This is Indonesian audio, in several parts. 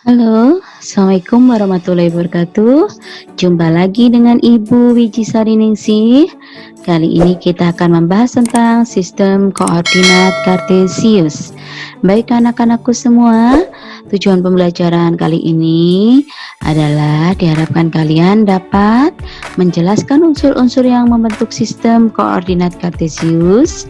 Halo, Assalamualaikum warahmatullahi wabarakatuh. Jumpa lagi dengan Ibu Wijisari Ningsih. Kali ini kita akan membahas tentang sistem koordinat kartesius. Baik anak-anakku semua, tujuan pembelajaran kali ini adalah diharapkan kalian dapat menjelaskan unsur-unsur yang membentuk sistem koordinat kartesius,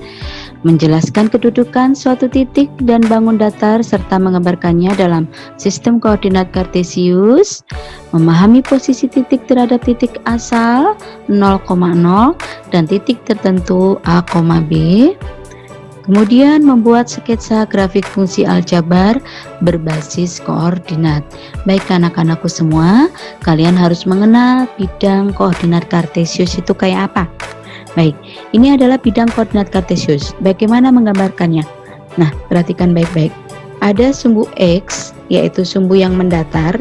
menjelaskan kedudukan suatu titik dan bangun datar serta menggambarkannya dalam sistem koordinat kartesius, memahami posisi titik terhadap titik asal 0,0 dan titik tertentu A, B, kemudian membuat sketsa grafik fungsi aljabar berbasis koordinat. Baik anak-anakku semua, kalian harus mengenal bidang koordinat kartesius itu kayak apa. Baik, ini adalah bidang koordinat kartesius. Bagaimana menggambarkannya? Nah, perhatikan baik-baik. Ada sumbu X, yaitu sumbu yang mendatar,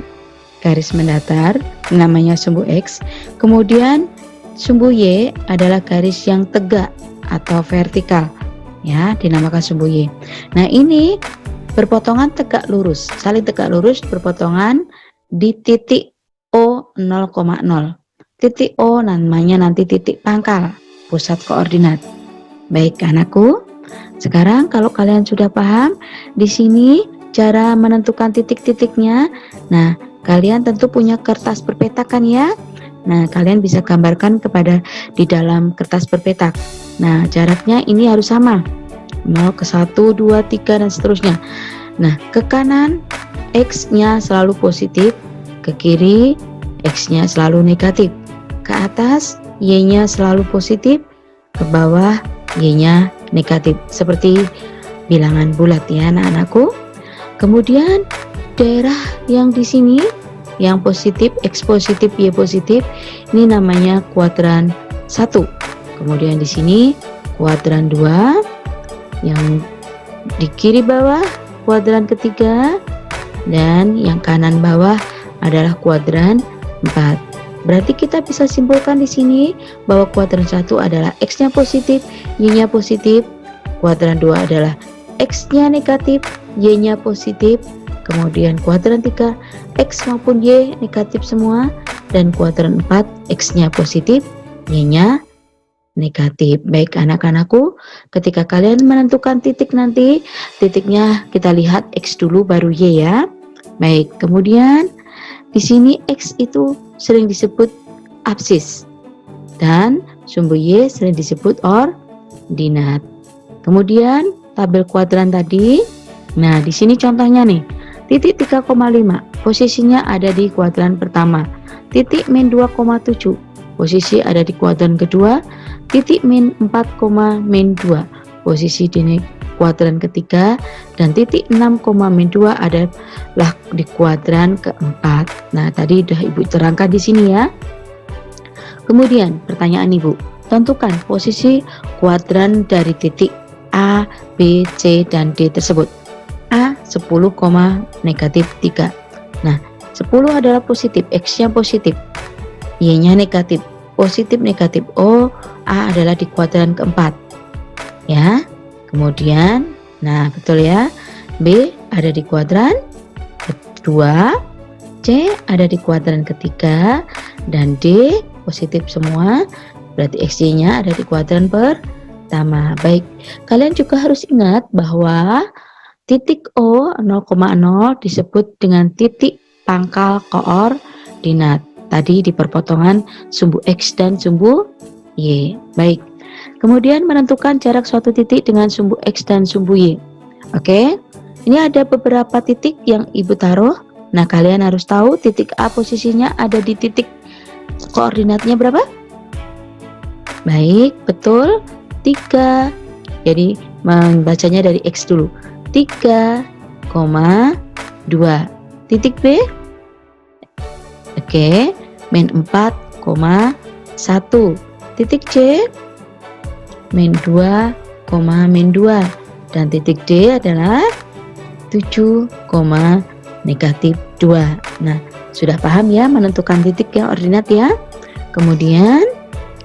garis mendatar, namanya sumbu X. Kemudian sumbu Y adalah garis yang tegak atau vertikal, ya, dinamakan sumbu Y. Nah, ini berpotongan tegak lurus, saling tegak lurus berpotongan di titik O 0,0. Titik O namanya nanti titik pangkal, pusat koordinat. Baik anakku, sekarang kalau kalian sudah paham di sini cara menentukan titik-titiknya. Nah, kalian tentu punya kertas berpetakan ya. Nah, kalian bisa gambarkan kepada di dalam kertas berpetak. Nah, jaraknya ini harus sama. 0 ke 1, 2, 3 dan seterusnya. Nah, ke kanan X-nya selalu positif, ke kiri X-nya selalu negatif. Ke atas Y-nya selalu positif, ke bawah Y-nya negatif, seperti bilangan bulat ya anak-anakku. Kemudian daerah yang di sini yang positif, X positif, Y positif, ini namanya kuadran 1. Kemudian di sini kuadran 2, yang di kiri bawah kuadran ketiga, dan yang kanan bawah adalah kuadran 4. Berarti kita bisa simpulkan di sini bahwa kuadran 1 adalah X-nya positif, Y-nya positif. Kuadran 2 adalah X-nya negatif, Y-nya positif. Kemudian kuadran 3, X maupun Y negatif semua. Dan kuadran 4, X-nya positif, Y-nya negatif. Baik anak-anakku, ketika kalian menentukan titik nanti, titiknya kita lihat X dulu baru Y ya. Baik, kemudian di sini X itu sering disebut absis dan sumbu Y sering disebut ordinat. Kemudian tabel kuadran tadi. Nah, di sini contohnya nih. Titik 3,5 posisinya ada di kuadran pertama. Titik min 2,7 posisi ada di kuadran kedua. Titik min 4, min 2 posisi di kuadran ketiga, dan titik 6, min 2 adalah di kuadran keempat. Nah, tadi sudah Ibu terangkan di sini ya. Kemudian pertanyaan Ibu, tentukan posisi kuadran dari titik A, B, C, dan D tersebut. A 10, negatif 3. Nah, 10 adalah positif, X-nya positif, Y-nya negatif, positif negatif. Oh, A adalah di kuadran keempat ya. Kemudian, nah betul ya, B ada di kuadran kedua, C ada di kuadran ketiga, dan D positif semua, berarti XY-nya ada di kuadran pertama. Baik, kalian juga harus ingat bahwa titik O 0,0 disebut dengan titik pangkal koordinat. Tadi di perpotongan sumbu X dan sumbu Y. Baik. Kemudian menentukan jarak suatu titik dengan sumbu X dan sumbu Y. Oke, ini ada beberapa titik yang Ibu taruh. Nah, kalian harus tahu titik A posisinya ada di titik koordinatnya berapa? Baik, betul, 3. Jadi membacanya dari X dulu. 3,2. Titik B? Oke, min 4,1. Titik C? min 2, min 2, dan titik D adalah 7, negatif 2. Nah, sudah paham ya menentukan titik yang ordinat ya. Kemudian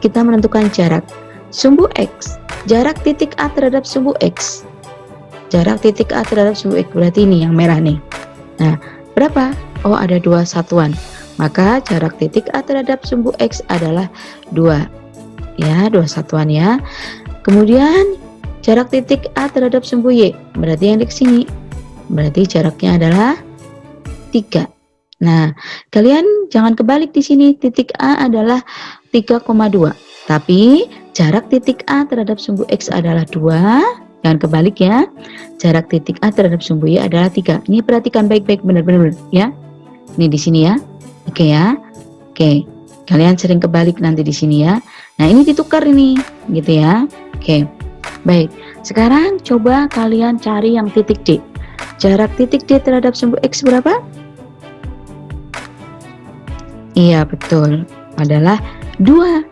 kita menentukan jarak sumbu X, jarak titik A terhadap sumbu X. Jarak titik A terhadap sumbu X berarti ini yang merah nih. Nah, berapa? Oh, ada 2 satuan. Maka jarak titik A terhadap sumbu X adalah 2. Ya, 2 satuan ya. Kemudian jarak titik A terhadap sumbu Y, berarti yang di sini. Berarti jaraknya adalah 3. Nah, kalian jangan kebalik di sini. Titik A adalah 3,2. Tapi jarak titik A terhadap sumbu X adalah 2. Jangan kebalik ya. Jarak titik A terhadap sumbu Y adalah 3. Ini perhatikan baik-baik, benar-benar ya. Ini di sini ya. Oke ya. Oke. Kalian sering kebalik nanti di sini ya. Nah, ini ditukar ini, gitu ya. Oke. Baik. Sekarang coba kalian cari yang titik D. Jarak titik D terhadap sumbu X berapa? Iya, betul. Adalah 2.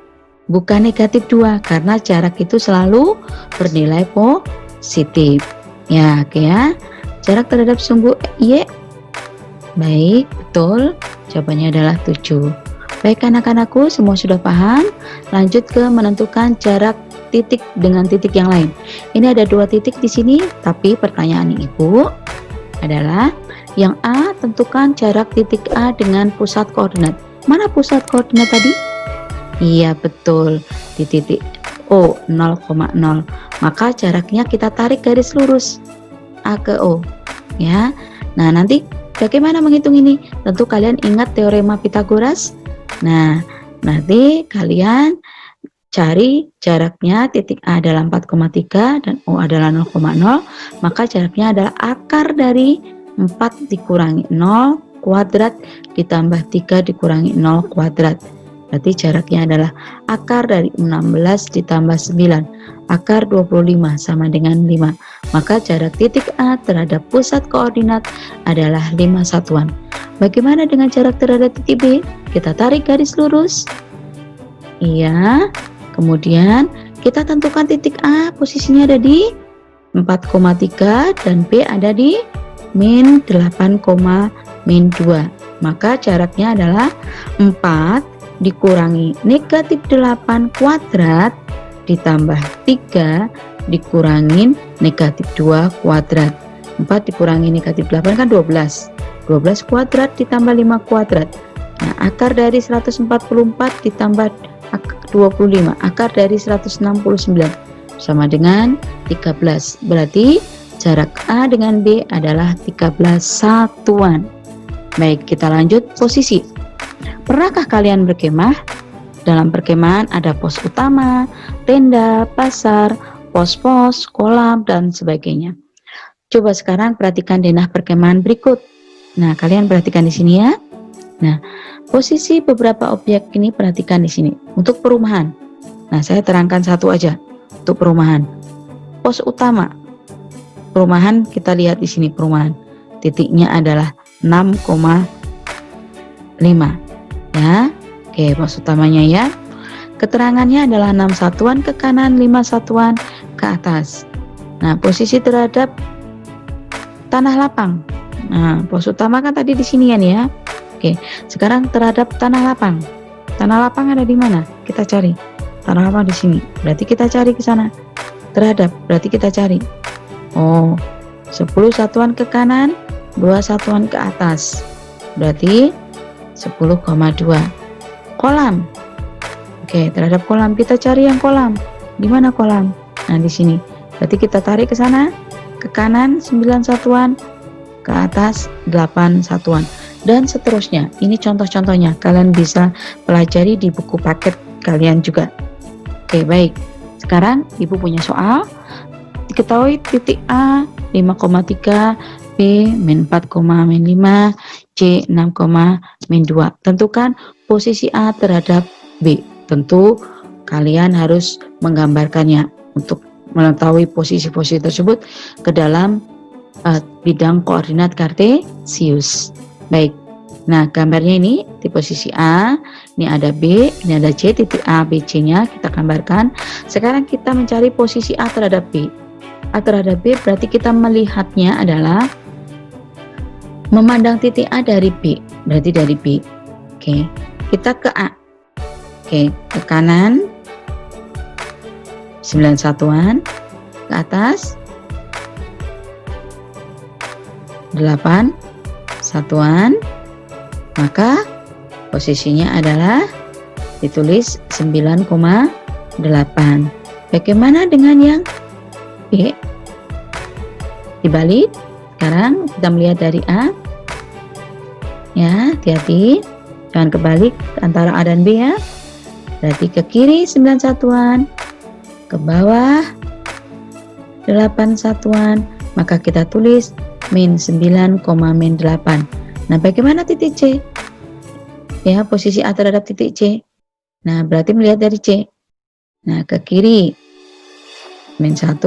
Bukan negatif 2, karena jarak itu selalu bernilai positif. Ya, oke ya. Jarak terhadap sumbu Y. Baik, betul. Jawabannya adalah 7. Baik anak-anakku, semua sudah paham? Lanjut ke menentukan jarak titik dengan titik yang lain. Ini ada 2 titik di sini, tapi pertanyaan Ibu adalah yang A, tentukan jarak titik A dengan pusat koordinat. Mana pusat koordinat tadi? Iya, betul, di titik O 0,0. Maka jaraknya kita tarik garis lurus A ke O ya. Nah, nanti bagaimana menghitung ini? Tentu kalian ingat teorema Pythagoras. Nah, nanti kalian cari jaraknya titik A adalah 4,3 dan O adalah 0,0, maka jaraknya adalah akar dari 4 dikurangi 0 kuadrat ditambah 3 dikurangi 0 kuadrat. Berarti jaraknya adalah akar dari 16 ditambah 9. Akar 25 sama dengan 5. Maka jarak titik A terhadap pusat koordinat adalah 5 satuan. Bagaimana dengan jarak terhadap titik B? Kita tarik garis lurus. Iya. Kemudian kita tentukan titik A posisinya ada di 4,3 dan B ada di min 8,2. Maka jaraknya adalah 4 dikurangi negatif 8 kuadrat ditambah 3 dikurangin negatif 2 kuadrat. 4 dikurangi negatif 8 kan 12. 12 kuadrat ditambah 5 kuadrat. Nah, akar dari 144 ditambah 25, akar dari 169 sama dengan 13. Berarti jarak A dengan B adalah 13 satuan. Baik, kita lanjut posisi. Pernahkah kalian berkemah? Dalam perkemahan ada pos utama, tenda, pasar, pos-pos, kolam, dan sebagainya. Coba sekarang perhatikan denah perkemahan berikut. Nah, kalian perhatikan di sini ya. Nah, posisi beberapa objek ini perhatikan di sini. Untuk perumahan. Nah, saya terangkan satu aja. Untuk perumahan. Pos utama. Perumahan kita lihat di sini perumahan. Titiknya adalah 6,5. Ya. Oke, pos utamanya ya. Keterangannya adalah 6 satuan ke kanan, 5 satuan ke atas. Nah, posisi terhadap tanah lapang. Nah, pos utama kan tadi di sini ya. Oke, sekarang terhadap tanah lapang. Tanah lapang ada di mana? Kita cari. Tanah lapang di sini. Berarti kita cari ke sana. Terhadap, berarti kita cari. Oh, 10 satuan ke kanan, 2 satuan ke atas. Berarti 10,2. Kolam. Oke, terhadap kolam kita cari yang kolam. Di mana kolam? Nah, di sini. Berarti kita tarik ke sana. Ke kanan 9 satuan, ke atas 8 satuan. Dan seterusnya. Ini contoh-contohnya. Kalian bisa pelajari di buku paket kalian juga. Oke, baik. Sekarang Ibu punya soal. Diketahui titik A 5,3, B min 4,5, C 6,2. Tentukan posisi A terhadap B. Tentu kalian harus menggambarkannya untuk mengetahui posisi-posisi tersebut ke dalam bidang koordinat kartesius. Baik. Nah, gambarnya ini di posisi A, ini ada B, ini ada C, titik A, B, C-nya kita gambarkan. Sekarang kita mencari posisi A terhadap B. A terhadap B berarti kita melihatnya adalah memandang titik A dari B, berarti dari B. Oke, kita ke A. Oke, ke kanan 9 satuan, ke atas 8 satuan, maka posisinya adalah ditulis 9,8. Bagaimana dengan yang B? Dibalik. Sekarang kita melihat dari A. Ya, hati-hati. Jangan kebalik antara A dan B ya. Berarti ke kiri 9 satuan, ke bawah 8 satuan, maka kita tulis min 9, min 8. Nah, bagaimana titik C? Ya, posisi A terhadap titik C. Nah, berarti melihat dari C. Nah, ke kiri min 1,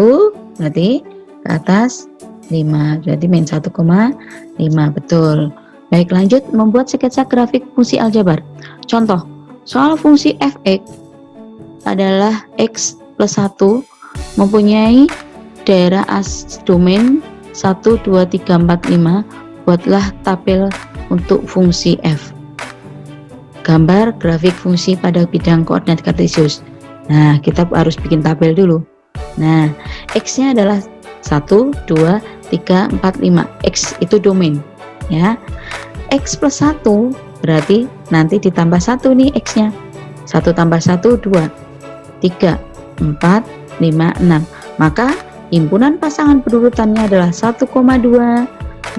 berarti ke atas 5, berarti min 1,5, betul. Baik, lanjut membuat sketsa grafik fungsi aljabar. Contoh, soal fungsi fx adalah x plus 1 mempunyai daerah domain 1, 2, 3, 4, 5. Buatlah tabel untuk fungsi f. Gambar grafik fungsi pada bidang koordinat kartesius. Nah, kita harus bikin tabel dulu. Nah, x-nya adalah 1, 2, 3, 4, 5. X itu domain, ya. X plus 1 berarti nanti ditambah 1 nih x-nya. 1 tambah 1, 2, 3, 4, 5, 6. Maka himpunan pasangan berurutannya adalah 1,2,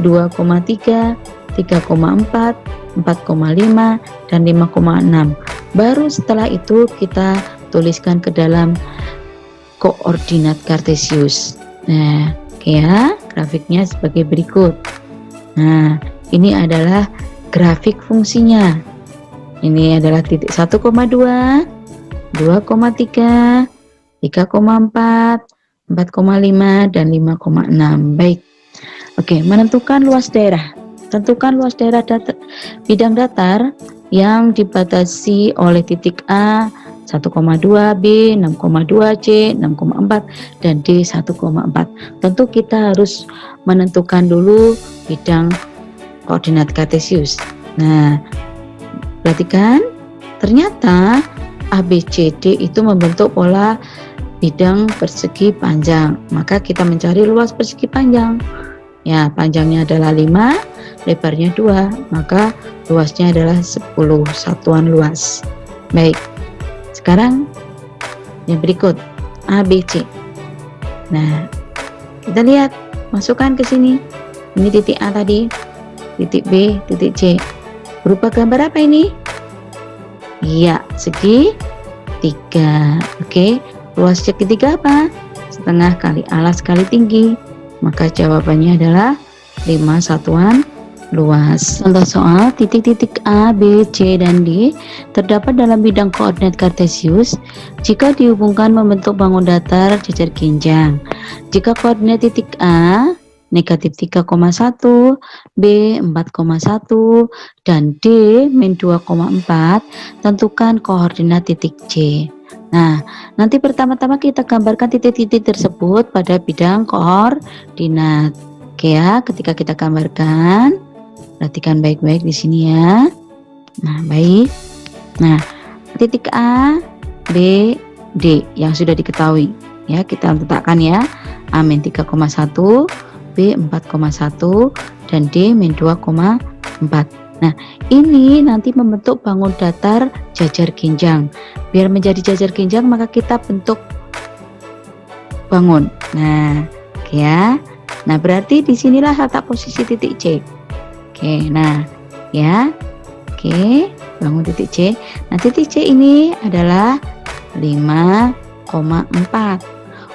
2,3, 3,4, 4,5, dan 5,6. Baru setelah itu kita tuliskan ke dalam koordinat kartesius. Nah, oke ya, grafiknya sebagai berikut. Nah, ini adalah grafik fungsinya. Ini adalah titik 1,2, 2,3, 3,4, 4,5, dan 5,6. Baik. Oke, menentukan luas daerah. Tentukan luas daerah bidang datar yang dibatasi oleh titik A 1,2, B 6,2, C 6,4, dan D 1,4. Tentu kita harus menentukan dulu bidang koordinat kartesius. Nah, perhatikan, ternyata ABCD itu membentuk pola bidang persegi panjang. Maka kita mencari luas persegi panjang. Ya, panjangnya adalah 5, lebarnya 2, maka luasnya adalah 10 satuan luas. Baik, sekarang yang berikut ABC. Nah, kita lihat, masukkan ke sini. Ini titik A tadi, titik B, titik C. Berupa gambar apa ini? Iya, segi 3. Oke, luas segitiga apa? Setengah kali alas kali tinggi. Maka jawabannya adalah 5 satuan luas. Contoh soal, titik-titik A, B, C, dan D terdapat dalam bidang koordinat kartesius jika dihubungkan membentuk bangun datar jajar genjang. Jika koordinat titik A negatif 3,1, B 4,1, dan D min 2,4, tentukan koordinat titik C. Nah, nanti pertama-tama kita gambarkan titik-titik tersebut pada bidang koordinat. Oke ya, ketika kita gambarkan, perhatikan baik-baik di sini ya. Nah, baik. Nah, titik A, B, D yang sudah diketahui. Ya, kita letakkan ya. A min 3,1, B 4,1, dan D min 2,4. Nah, ini nanti membentuk bangun datar jajar genjang. Biar menjadi jajar genjang, maka kita bentuk bangun. Nah, oke ya. Nah, berarti disinilah letak posisi titik C. Oke, nah, ya. Oke, bangun titik C. Nah, titik C ini adalah 5,4.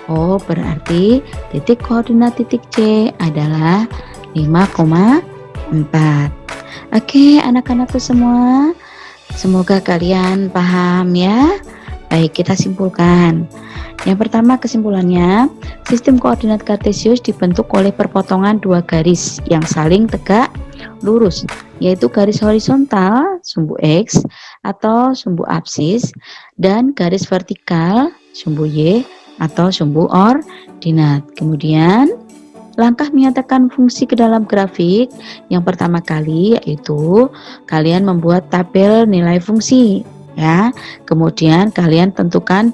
Oh, berarti titik koordinat titik C adalah 5,4. Oke, anak-anakku semua, semoga kalian paham ya. Baik, kita simpulkan. Yang pertama, kesimpulannya, sistem koordinat kartesius dibentuk oleh perpotongan dua garis yang saling tegak lurus, yaitu garis horizontal sumbu X atau sumbu absis, dan garis vertikal sumbu Y atau sumbu ordinat. Kemudian langkah menyatakan fungsi ke dalam grafik yang pertama kali yaitu kalian membuat tabel nilai fungsi ya. Kemudian kalian tentukan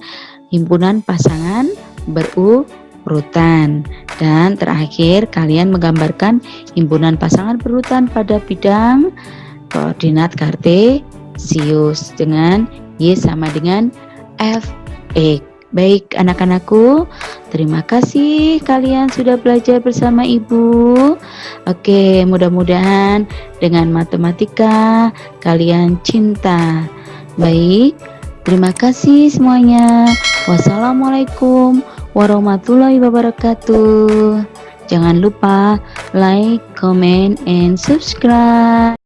himpunan pasangan berurutan. berurutan. Dan terakhir, kalian menggambarkan himpunan pasangan berurutan pada bidang koordinat kartesius dengan Y sama dengan Fx. Baik anak-anakku, terima kasih kalian sudah belajar bersama Ibu. Oke, mudah-mudahan dengan matematika kalian cinta. Baik, terima kasih semuanya. Wassalamualaikum warahmatullahi wabarakatuh. Jangan lupa like, comment, and subscribe.